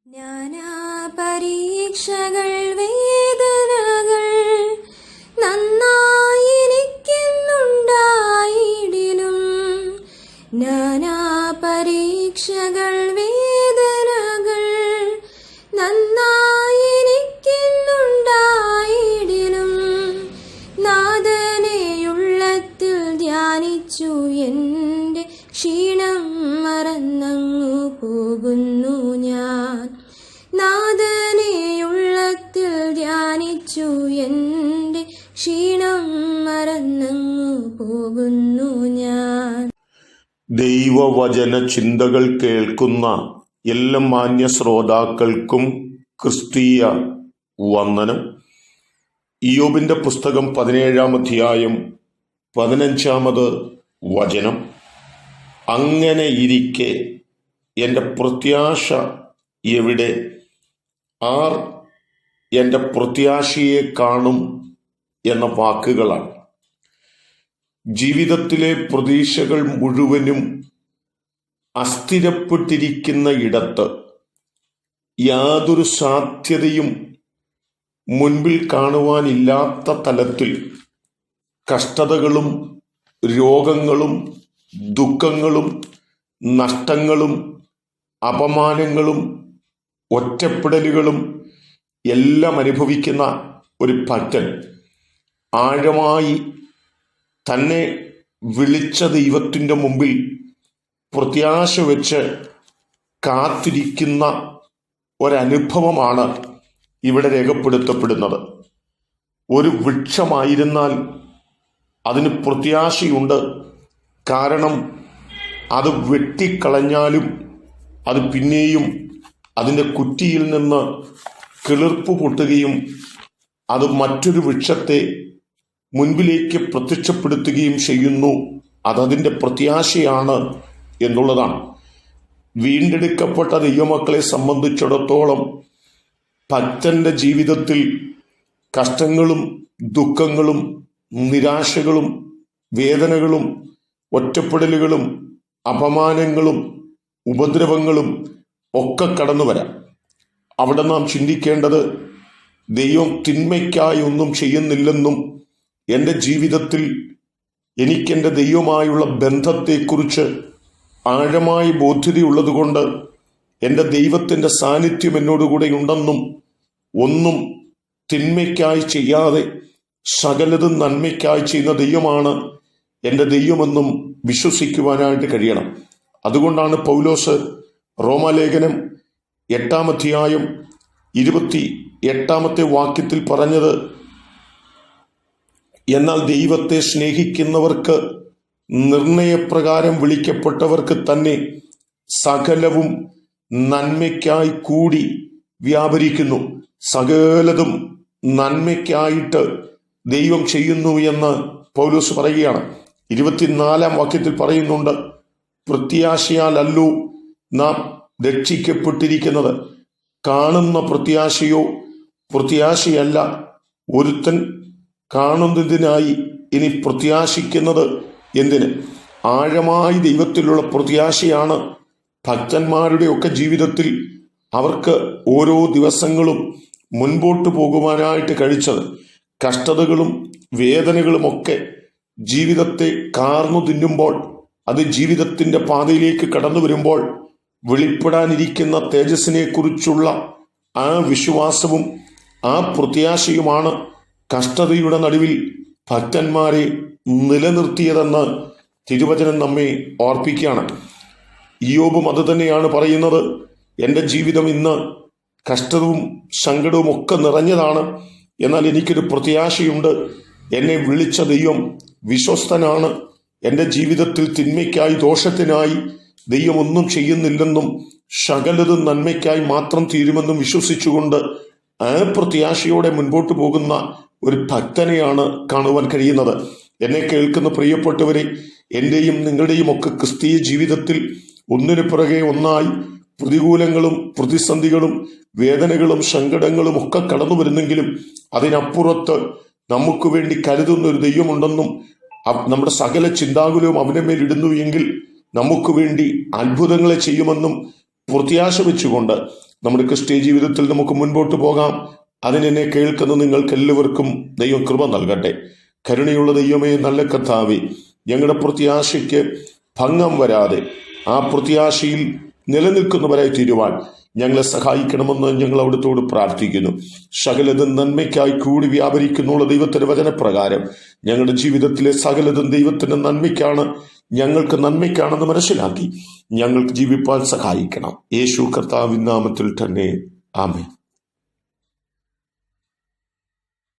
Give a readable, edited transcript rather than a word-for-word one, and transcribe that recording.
നാനാ പരീക്ഷകൾ വേദനകൾ നന്നായിരിക്കുന്നുണ്ടായിടിലും നാനാ പരീക്ഷകൾ വേദനകൾ നന്നായിരിക്കുന്നുണ്ടായിടിലും നാഥനെയുള്ളത്തിൽ ധ്യാനിച്ചു എൻ്റെ ക്ഷീണം മറന്നങ്ങു പോകുന്നു ഞാൻ. നാഥനെയുള്ളത്തിൽ ധ്യാനിച്ചു എൻ്റെ ക്ഷീണം മറന്നങ്ങു പോകുന്നു ഞാൻ. ദൈവവചന ചിന്തകൾ കേൾക്കുന്ന എല്ലാ മാന്യ ശ്രോതാക്കൾക്കും ക്രിസ്തീയ വന്ദനം. ഇയ്യോബിന്റെ പുസ്തകം 17-ാം അധ്യായം 15-ാമത് വചനം. അങ്ങനെ ഇരിക്കെ എൻ്റെ പ്രത്യാശ എവിടെ? ആർ എൻ്റെ പ്രത്യാശയെ കാണും എന്ന വാക്കുകളാണ്. ജീവിതത്തിലെ പ്രതീക്ഷകൾ മുഴുവനും അസ്ഥിരപ്പെട്ടിരിക്കുന്ന ഇടത്ത് യാതൊരു സാധ്യതയും മുൻപിൽ കാണുവാനില്ലാത്ത തലത്തിൽ കഷ്ടതകളും രോഗങ്ങളും ദുഃഖങ്ങളും നഷ്ടങ്ങളും അപമാനങ്ങളും ഒറ്റപ്പെടലുകളും എല്ലാം അനുഭവിക്കുന്ന ഒരു ഭക്തൻ ആഴമായി തന്നെ വിളിച്ച ദൈവത്തിൻ്റെ മുമ്പിൽ പ്രത്യാശ വെച്ച് കാത്തിരിക്കുന്ന ഒരനുഭവമാണ് ഇവിടെ രേഖപ്പെടുത്തപ്പെടുന്നത്. ഒരു വൃക്ഷമായിരുന്നാൽ അതിന് പ്രത്യാശയുണ്ട്. കാരണം അത് വെട്ടിക്കളഞ്ഞാലും അത് പിന്നെയും അതിൻ്റെ കുറ്റിയിൽ നിന്ന് കിളിർപ്പ് പൊട്ടുകയും അത് മറ്റൊരു വൃക്ഷത്തെ മുൻപിലേക്ക് പ്രത്യക്ഷപ്പെടുത്തുകയും ചെയ്യുന്നു. അതതിൻ്റെ പ്രത്യാശയാണ് എന്നുള്ളതാണ്. വീണ്ടെടുക്കപ്പെട്ട ദൈവമക്കളെ സംബന്ധിച്ചിടത്തോളം ഭക്തന്റെ ജീവിതത്തിൽ കഷ്ടങ്ങളും ദുഃഖങ്ങളും നിരാശകളും വേദനകളും ഒറ്റപ്പെടലുകളും അപമാനങ്ങളും ഉപദ്രവങ്ങളും ഒക്കെ കടന്നു വരാം. അവിടെ നാം ചിന്തിക്കേണ്ടത് ദൈവം തിന്മയ്ക്കായി ഒന്നും ചെയ്യുന്നില്ലെന്നും എൻ്റെ ജീവിതത്തിൽ എനിക്കെൻ്റെ ദൈവമായുള്ള ബന്ധത്തെക്കുറിച്ച് ആഴമായ ബോധ്യതയുള്ളതുകൊണ്ട് എൻ്റെ ദൈവത്തിൻ്റെ സാന്നിധ്യം എന്നോടുകൂടെ ഉണ്ടെന്നും ഒന്നും തിന്മയ്ക്കായി ചെയ്യാതെ സകലതും നന്മയ്ക്കായി ചെയ്യുന്ന ദൈവമാണ് എൻ്റെ ദൈവമെന്നും വിശ്വസിക്കുവാനായിട്ട് കഴിയണം. അതുകൊണ്ടാണ് പൗലോസ് റോമാലേഖനം 8-ാം അധ്യായം 28-ാമത്തെ വാക്യത്തിൽ പറഞ്ഞത്, എന്നാൽ ദൈവത്തെ സ്നേഹിക്കുന്നവർക്ക് നിർണയപ്രകാരം വിളിക്കപ്പെട്ടവർക്ക് തന്നെ സകലവും നന്മയ്ക്കായി കൂടി വ്യാപരിക്കുന്നു. സകലതും നന്മയ്ക്കായിട്ട് ദൈവം ചെയ്യുന്നു എന്ന് പൗലോസ് പറയുകയാണ്. 24-ാം വാക്യത്തിൽ പറയുന്നുണ്ട്, പ്രത്യാശയാലല്ലോ നാം രക്ഷിക്കപ്പെട്ടിരിക്കുന്നത്. കാണുന്ന പ്രത്യാശയോ പ്രത്യാശയല്ല. ഒരുത്തൻ കാണുന്നതിനായി ഇനി പ്രത്യാശിക്കുന്നത് എന്തിന്? ആഴമായി ദൈവത്തിലുള്ള പ്രത്യാശയാണ് ഭക്തന്മാരുടെ ഒക്കെ ജീവിതത്തിൽ അവർക്ക് ഓരോ ദിവസങ്ങളും മുൻപോട്ട് പോകുവാനായിട്ട് കഴിച്ചത്. കഷ്ടതകളും വേദനകളുമൊക്കെ ജീവിതത്തെ കാർന്നു തിന്നുമ്പോൾ, അത് ജീവിതത്തിൻ്റെ പാതയിലേക്ക് കടന്നു വരുമ്പോൾ വെളിപ്പെടാനിരിക്കുന്ന തേജസ്സിനെ കുറിച്ചുള്ള ആ വിശ്വാസവും ആ പ്രത്യാശയുമാണ് കഷ്ടതയുടെ നടുവിൽ ഭക്തന്മാരെ നിലനിർത്തിയതെന്ന് തിരുവചനം നമ്മെ ഓർപ്പിക്കുകയാണ്. ഇയ്യോബും അത് തന്നെയാണ് പറയുന്നത്. എൻ്റെ ജീവിതം ഇന്ന് കഷ്ടവും സങ്കടവും ഒക്കെ നിറഞ്ഞതാണ്. എന്നാൽ എനിക്കൊരു പ്രത്യാശയുണ്ട്. എന്നെ വിളിച്ച ദൈവം വിശ്വസ്തനാണ്. എൻ്റെ ജീവിതത്തിൽ തിന്മയ്ക്കായി ദോഷത്തിനായി ദൈവം ഒന്നും ചെയ്യുന്നില്ലെന്നും സകലതും നന്മയ്ക്കായി മാത്രം തീരുമെന്നും വിശ്വസിച്ചുകൊണ്ട് ആ പ്രത്യാശയോടെ മുൻപോട്ട് പോകുന്ന ഒരു ഭക്തനെയാണ് കാണുവാൻ കഴിയുന്നത്. എന്നെ കേൾക്കുന്ന പ്രിയപ്പെട്ടവരെ, എൻ്റെയും നിങ്ങളുടെയും ഒക്കെ ക്രിസ്തീയ ജീവിതത്തിൽ ഒന്നിനു പിറകെ ഒന്നായി പ്രതികൂലങ്ങളും പ്രതിസന്ധികളും വേദനകളും സങ്കടങ്ങളും ഒക്കെ കടന്നു വരുന്നെങ്കിലും അതിനപ്പുറത്ത് നമുക്ക് വേണ്ടി കരുതുന്ന ഒരു ദൈവമുണ്ടെന്നും നമ്മുടെ സകല ചിന്താകുലവും അവന്റെ മേൽ ഇടുന്നു എങ്കിൽ നമുക്ക് വേണ്ടി അത്ഭുതങ്ങളെ ചെയ്യുമെന്നും പ്രത്യാശ വെച്ചുകൊണ്ട് നമ്മുടെ ക്രിസ്തീയ ജീവിതത്തിൽ നമുക്ക് മുൻപോട്ട് പോകാം. അതിനെന്നെ കേൾക്കുന്ന നിങ്ങൾക്ക് എല്ലാവർക്കും ദൈവം കൃപ നൽകട്ടെ. കരുണയുള്ള ദൈവമേ, നല്ല കർത്താവേ, ഞങ്ങളുടെ പ്രത്യാശയ്ക്ക് ഭംഗം വരാതെ ആ പ്രത്യാശയിൽ നിലനിൽക്കുന്നവരായി തീരുവാൻ ഞങ്ങളെ സഹായിക്കണമെന്ന് ഞങ്ങൾ അവിടുത്തോട് പ്രാർത്ഥിക്കുന്നു. സകലതും നന്മയ്ക്കായി കൂടി വ്യാപരിക്കുന്നുള്ള ദൈവത്തിന്റെ വചനപ്രകാരം ഞങ്ങളുടെ ജീവിതത്തിലെ സകലതും ദൈവത്തിന്റെ നന്മയ്ക്കാണ്, ഞങ്ങൾക്ക് നന്മയ്ക്കാണെന്ന് മനസ്സിലാക്കി ഞങ്ങൾക്ക് ജീവിപ്പാൻ സഹായിക്കണം. യേശു കർത്താവിൻ നാമത്തിൽ തന്നെ ആമേൻ.